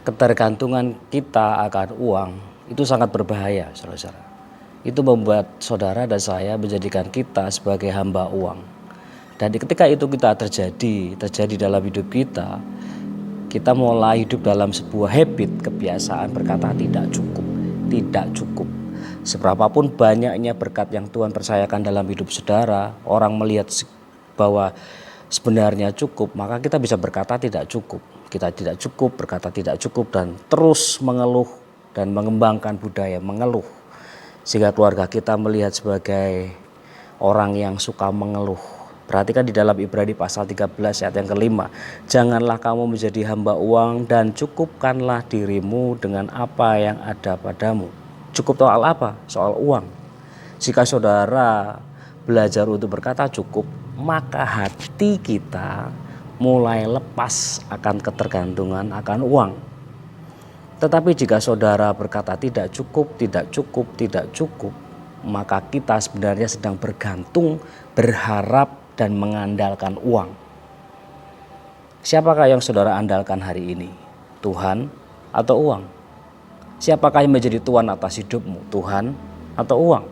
Ketergantungan kita akan uang itu sangat berbahaya, saudara-saudara. Itu membuat saudara dan saya menjadikan kita sebagai hamba uang. Dan ketika itu kita terjadi dalam hidup kita mulai hidup dalam sebuah habit, kebiasaan berkata tidak cukup, tidak cukup. Seberapapun banyaknya berkat yang Tuhan percayakan dalam hidup saudara, orang melihat bahwa sebenarnya cukup, maka kita bisa berkata tidak cukup. Kita tidak cukup, berkata tidak cukup, dan terus mengeluh dan mengembangkan budaya mengeluh. Sehingga keluarga kita melihat sebagai orang yang suka mengeluh. Perhatikan di dalam Ibrani pasal 13 ayat yang kelima. Janganlah kamu menjadi hamba uang dan cukupkanlah dirimu dengan apa yang ada padamu. Cukup soal apa? Soal uang. Jika saudara belajar untuk berkata cukup, maka hati kita mulai lepas akan ketergantungan akan uang. Tetapi jika saudara berkata tidak cukup, tidak cukup, tidak cukup, maka kita sebenarnya sedang bergantung, berharap, dan mengandalkan uang. Siapakah yang saudara andalkan hari ini? Tuhan atau uang? Siapakah yang menjadi Tuhan atas hidupmu? Tuhan atau uang?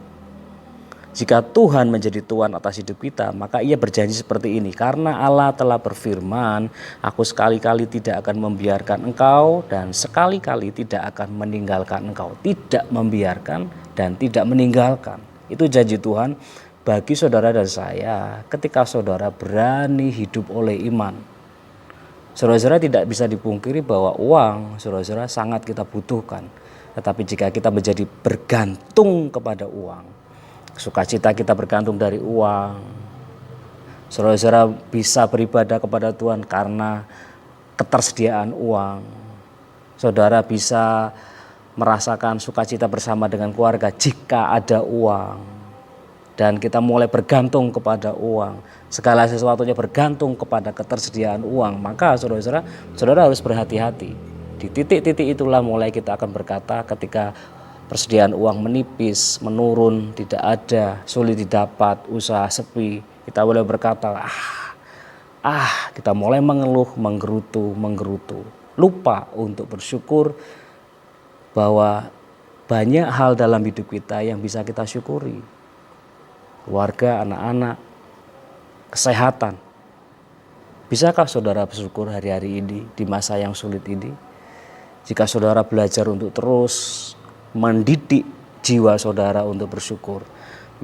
Jika Tuhan menjadi Tuhan atas hidup kita, maka Ia berjanji seperti ini. Karena Allah telah berfirman, aku sekali-kali tidak akan membiarkan engkau dan sekali-kali tidak akan meninggalkan engkau. Tidak membiarkan dan tidak meninggalkan. Itu janji Tuhan bagi saudara dan saya ketika saudara berani hidup oleh iman. Saudara-saudara tidak bisa dipungkiri bahwa uang saudara-saudara sangat kita butuhkan. Tetapi jika kita menjadi bergantung kepada uang, sukacita kita bergantung dari uang. Saudara-saudara bisa beribadah kepada Tuhan karena ketersediaan uang. Saudara bisa merasakan sukacita bersama dengan keluarga jika ada uang. Dan kita mulai bergantung kepada uang. Segala sesuatunya bergantung kepada ketersediaan uang. Maka saudara harus berhati-hati. Di titik-titik itulah mulai kita akan berkata ketika persediaan uang menipis, menurun, tidak ada, sulit didapat, usaha sepi, kita boleh berkata, kita mulai mengeluh, menggerutu. Lupa untuk bersyukur bahwa banyak hal dalam hidup kita yang bisa kita syukuri. Keluarga, anak-anak, kesehatan. Bisakah saudara bersyukur hari-hari ini di masa yang sulit ini? Jika saudara belajar untuk terus mendidik jiwa saudara untuk bersyukur,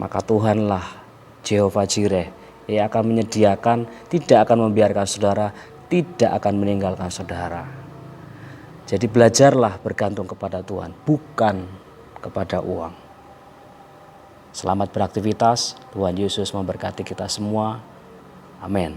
maka Tuhanlah Jehovah Jireh yang akan menyediakan, tidak akan membiarkan saudara, tidak akan meninggalkan saudara. Jadi belajarlah bergantung kepada Tuhan, bukan kepada uang. Selamat beraktivitas, Tuhan Yesus memberkati kita semua. Amin.